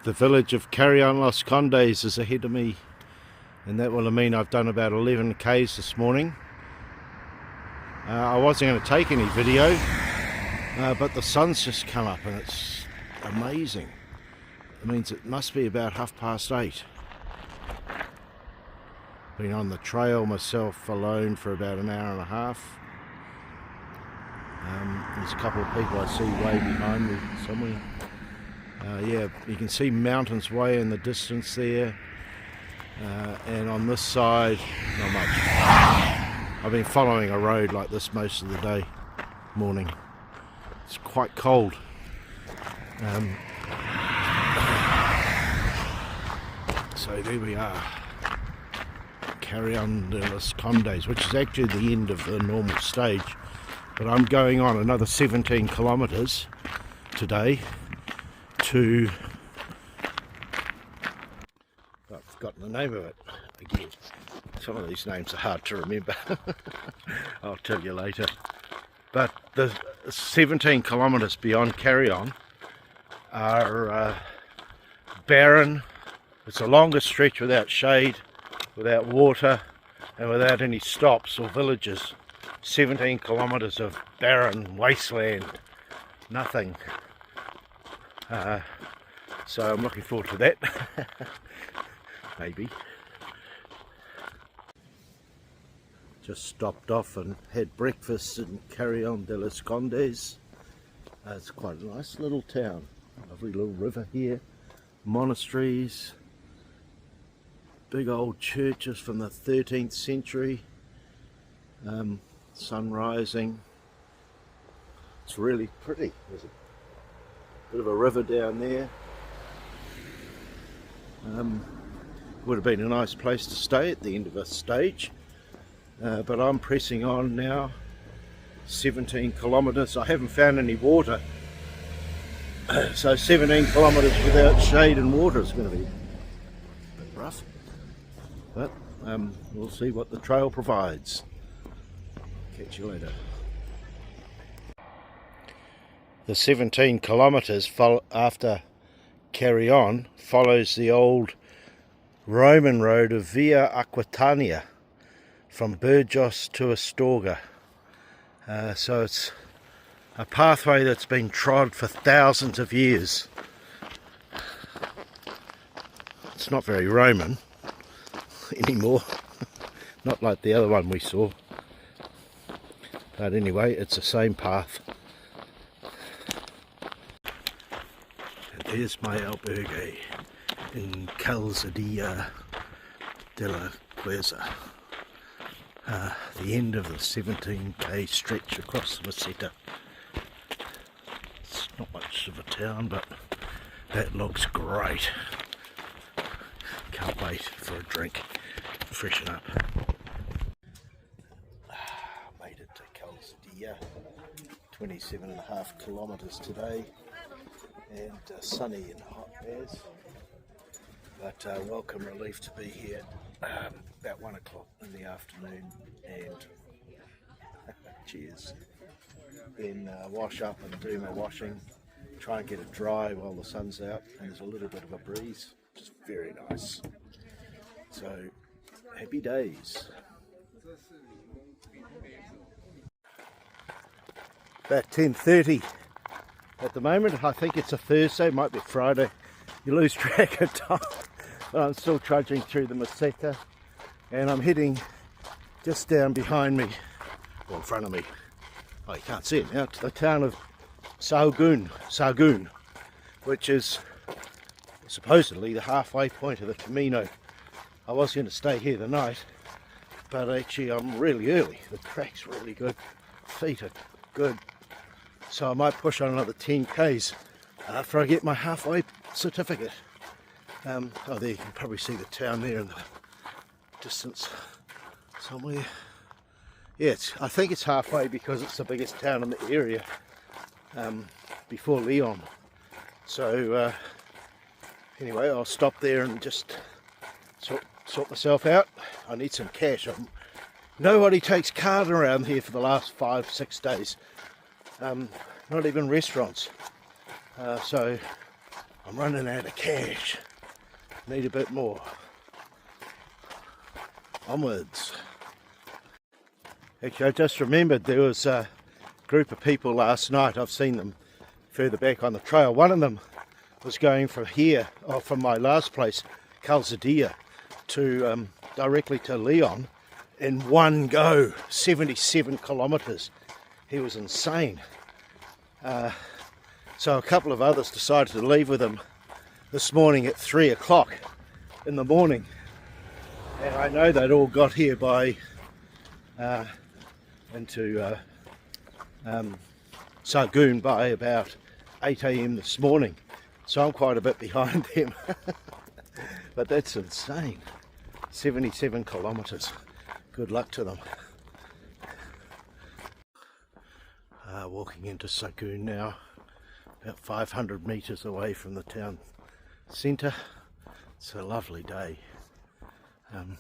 The village of Carrion Los Condes is ahead of me, and that will mean I've done about 11 k's this morning. I wasn't going to take any video, but the sun's just come up and it's amazing. It means it must be about 8:30. Been on the trail myself alone for about an hour and a half. There's a couple of people I see way behind me somewhere. Yeah, you can see mountains way in the distance there, and on this side not much. I've been following a road like this most of the day, morning. It's quite cold. So there we are, Carrion de los Condes, which is actually the end of the normal stage, but I'm going on another 17 kilometres today to, I've forgotten the name of it again. Some of these names are hard to remember. I'll tell you later. But the 17 kilometres beyond Carrion are barren. It's the longest stretch without shade, without water, and without any stops or villages. 17 kilometres of barren wasteland, nothing. So I'm looking forward to that. Maybe. Just stopped off and had breakfast in Carrion de los Condes. It's quite a nice little town. Lovely little river here, monasteries, big old churches from the 13th century, sun rising. It's really pretty. There's a bit of a river down there. Would have been a nice place to stay at the end of a stage, but I'm pressing on now, 17 kilometres. I haven't found any water, so 17 kilometres without shade and water is going to be a bit rough, but we'll see what the trail provides. Catch you later. The 17 kilometres after Carrion follows the old Roman road of Via Aquitania from Burgos to Astorga. So it's a pathway that's been trod for thousands of years. It's not very Roman anymore, not like the other one we saw. But anyway, it's the same path. And there's my albergue in Calzadilla de la Cuerza. The end of the 17k stretch across the Meseta. It's not much of a town, but that looks great. Can't wait for a drink, freshen up. Made it to Calzadilla, 27.5 kilometres today, and sunny and hot as. But welcome relief to be here about 1 o'clock in the afternoon, and cheers. Then wash up and do my washing, try and get it dry while the sun's out, and there's a little bit of a breeze, which is very nice. So happy days. About 10:30 at the moment. I think it's a Thursday, might be Friday. You lose track of time. But I'm still trudging through the Meseta, and I'm heading just down behind me, or in front of me. Oh, you can't see it now. To the town of Sahagún, which is supposedly the halfway point of the Camino. I was going to stay here the night, but actually I'm really early. The track's really good, feet are good, so I might push on another 10 k's after I get my halfway certificate. Oh, there you can probably see the town there in the distance somewhere. Yeah, I think it's halfway because it's the biggest town in the area, before Leon. So anyway, I'll stop there and just sort myself out. I need some cash. Nobody takes card around here for the last 5-6 days, not even restaurants. So I'm running out of cash. Need a bit more. Onwards. Actually, I just remembered there was a group of people last night. I've seen them further back on the trail. One of them was going from here, or from my last place, Calzadia, to directly to Leon in one go, 77 kilometres. He was insane. So a couple of others decided to leave with him this morning at 3 o'clock in the morning. And I know they'd all got here by into Sargoon by about 8 a.m. this morning. So I'm quite a bit behind them. But that's insane. 77 kilometres. Good luck to them. Walking into Sargoon now, about 500 metres away from the town centre. It's a lovely day. I'm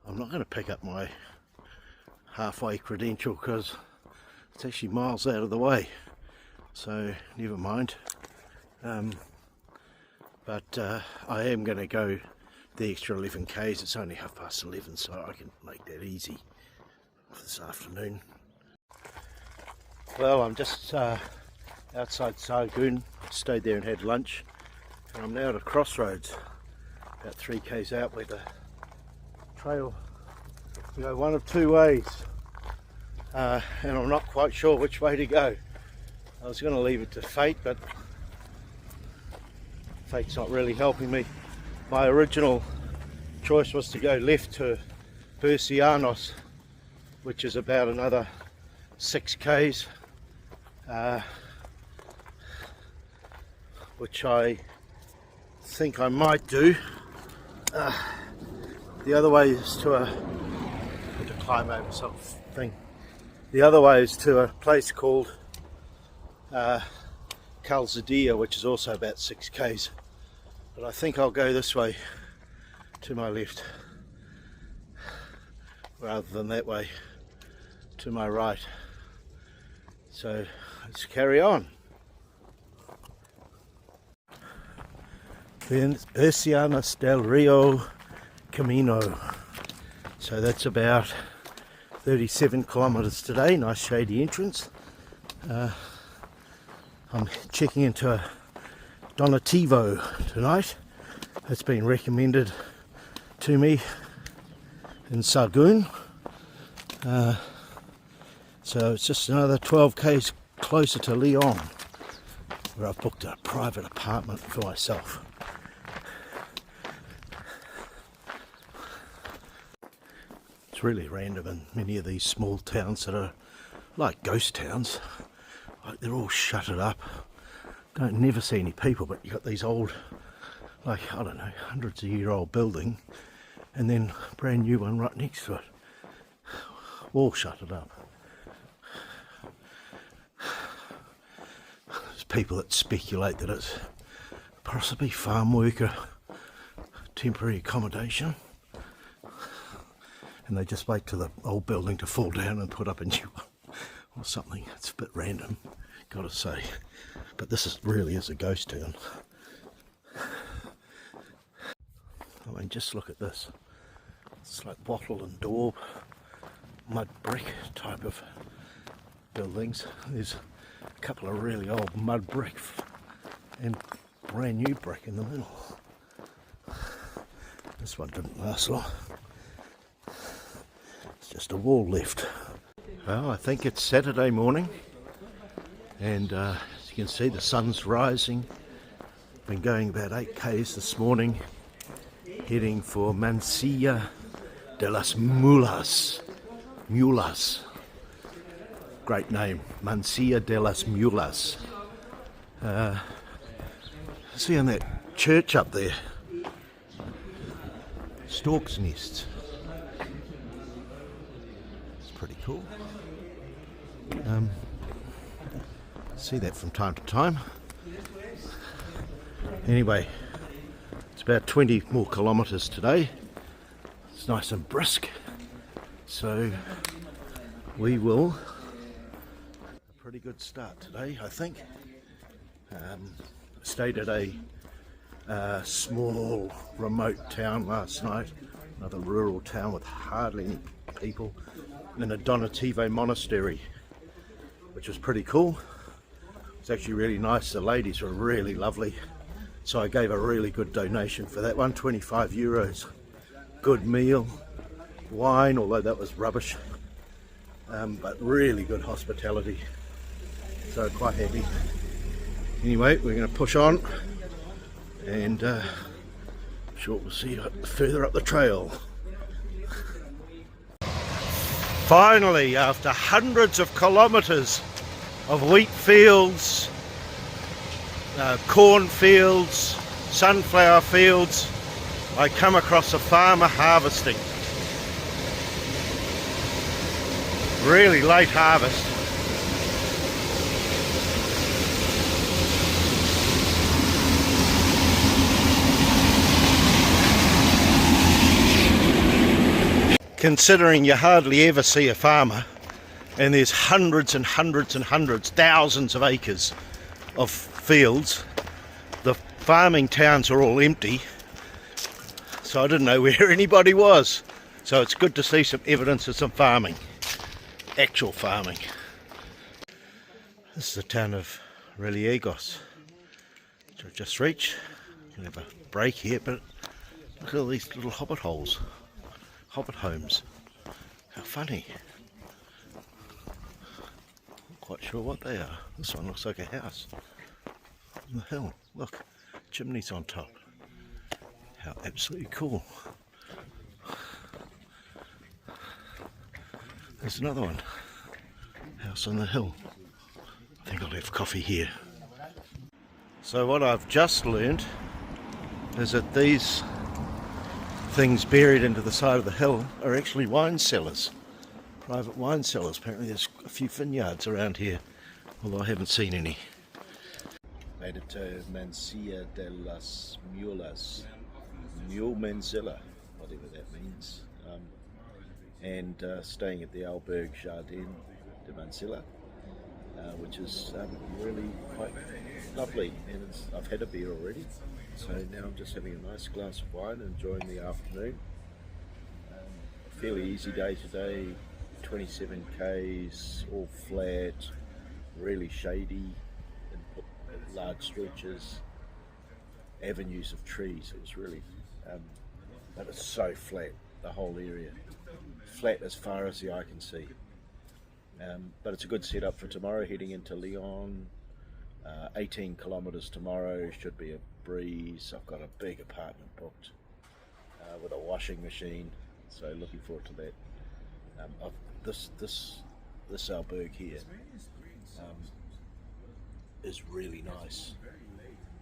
not going to pick up my halfway credential because it's actually miles out of the way, so never mind. But I am going to go the extra 11 k's. It's only 11:30, so I can make that easy this afternoon. Well, I'm just outside Sargoon. I stayed there and had lunch, and I'm now at a crossroads about 3 k's out where the trail can go one of two ways, and I'm not quite sure which way to go. I was going to leave it to fate, but fate's not really helping me. My original choice was to go left to Bercianos, which is about another 6 k's, which I think I might do. The other way is to climb over something. The other way is to a place called Calzadia, which is also about 6 k's. But I think I'll go this way to my left rather than that way to my right. So let's carry on. Bercianos del Rio Camino. So that's about 37 kilometres today. Nice shady entrance. I'm checking into a Donativo tonight. It's been recommended to me in Sargoon. So it's just another 12 k's closer to Leon, where I've booked a private apartment for myself. It's really random in many of these small towns that are like ghost towns. Like they're all shuttered up. Don't never see any people, but you've got these old, like, I don't know, hundreds of year old building, and then a brand new one right next to it. All shuttered up. There's people that speculate that it's possibly farm worker temporary accommodation, and they just wait till the old building to fall down and put up a new one or something. It's a bit random, gotta say. But this really is a ghost town. I mean, just look at this. It's like wattle and daub, mud brick type of buildings. There's a couple of really old mud brick and brand new brick in the middle. This one didn't last long. It's just a wall left. Well, I think it's Saturday morning, and as you can see, the sun's rising. Been going about 8 k's this morning, heading for Meseta de las Mulas. Mulas. Great name, Meseta de las Mulas. See on that church up there, stork's nests. It's pretty cool. See that from time to time. Anyway, it's about 20 more kilometres today. It's nice and brisk, so we will a pretty good start today, I think. Stayed at a small remote town last night, another rural town with hardly any people, in a Donativo monastery, which was pretty cool. It's actually really nice. The ladies were really lovely, so I gave a really good donation for that one, 25 euros. Good meal, wine, although that was rubbish, but really good hospitality, so quite happy. Anyway, we're going to push on, and I'm sure we'll see you further up the trail. Finally, after hundreds of kilometres of wheat fields, corn fields, sunflower fields, I come across a farmer harvesting. Really late harvest. Considering you hardly ever see a farmer, and there's hundreds and hundreds and hundreds, thousands of acres of fields. The farming towns are all empty, so I didn't know where anybody was. So it's good to see some evidence of some farming, actual farming. This is the town of Reliegos, which I've just reached. We have a break here, but look at all these little hobbit holes. Hobbit homes. How funny. Not quite sure what they are. This one looks like a house on the hill. Look, chimneys on top. How absolutely cool. There's another one. House on the hill. I think I'll have coffee here. So what I've just learned is that these things buried into the side of the hill are actually wine cellars, private wine cellars. Apparently there's a few vineyards around here, although I haven't seen any. Made it to Mancia de las Mulas, Mule Manzilla, whatever that means, and staying at the Albergue Jardin de Mansilla, which is really quite lovely, and I've had a beer already. So now I'm just having a nice glass of wine and enjoying the afternoon. A fairly easy day today, 27 k's, all flat, really shady, and large stretches, avenues of trees. It was really, but it's so flat, the whole area. Flat as far as the eye can see. But it's a good setup for tomorrow, heading into Lyon. 18 kilometres tomorrow, should be a breeze. I've got a big apartment booked with a washing machine, so looking forward to that. This albergue here is really nice.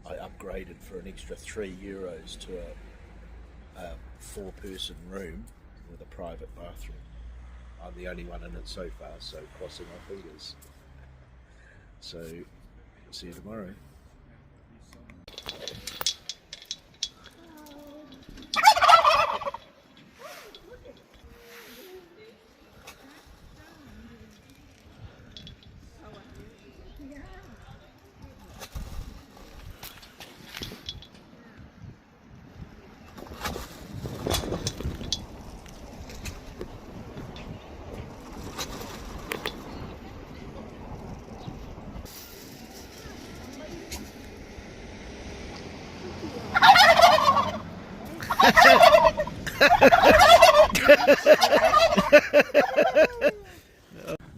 I upgraded for an extra €3 to a 4-person room with a private bathroom. I'm the only one in it so far, so crossing my fingers. So see you tomorrow.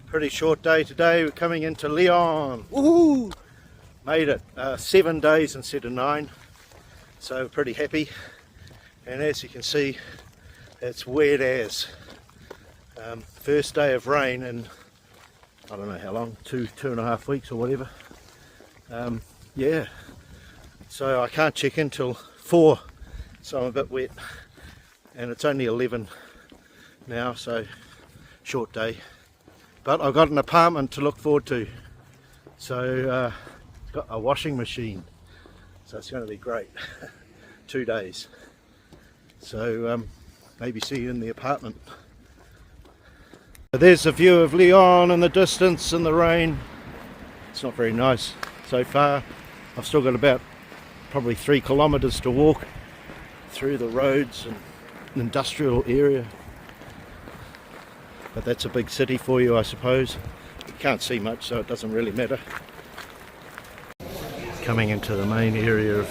Pretty short day today. We're coming into Lyon. Woohoo! Made it 7 days instead of 9, so pretty happy. And as you can see, it's wet as. First day of rain in I don't know how long, 2.5 weeks or whatever. Yeah, so I can't check in till 4, so I'm a bit wet, and it's only 11 now, so short day, but I've got an apartment to look forward to. So it's got a washing machine, so it's going to be great. 2 days, so maybe see you in the apartment. There's a view of Lyon in the distance in the rain. It's not very nice so far. I've still got about probably 3 kilometres to walk through the roads and industrial area. But that's a big city for you, I suppose. You can't see much, so it doesn't really matter. Coming into the main area of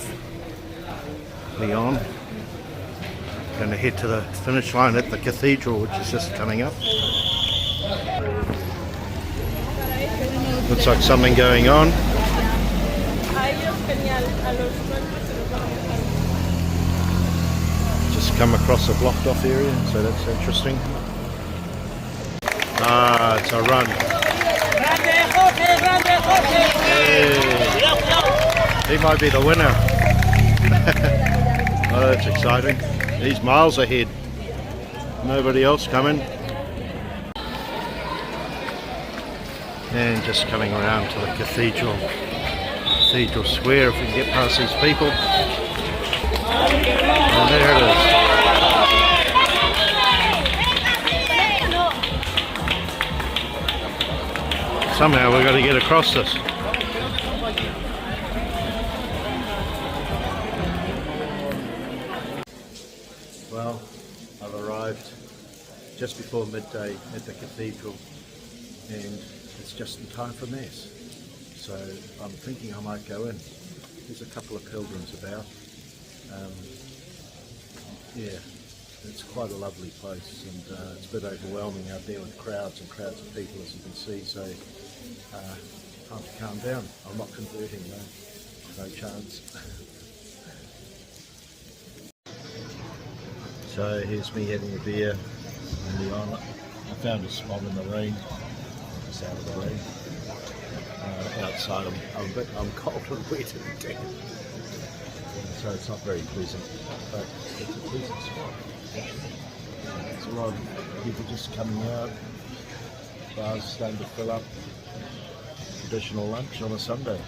Lyon. Going to head to the finish line at the cathedral, which is just coming up. Looks like something going on. Just come across a blocked off area, so that's interesting. Ah, it's a run. Hey. He might be the winner. Oh, that's exciting. He's miles ahead. Nobody else coming. And just coming around to the cathedral square if we can get past these people. And there it is. Somehow we've got to get across this. Well, I've arrived just before midday at the cathedral, and it's just in time for Mass. So I'm thinking I might go in. There's a couple of pilgrims about. Yeah, it's quite a lovely place, and it's a bit overwhelming out there with crowds and crowds of people, as you can see, so time to calm down. I'm not converting, no chance. So here's me having a beer in Lyon. I found a spot in the rain, just out of the rain. Outside I'm cold and wet and damp, so it's not very pleasant, but it's a pleasant spot. There's a lot of people just coming out, bars starting to fill up. Traditional lunch on a Sunday.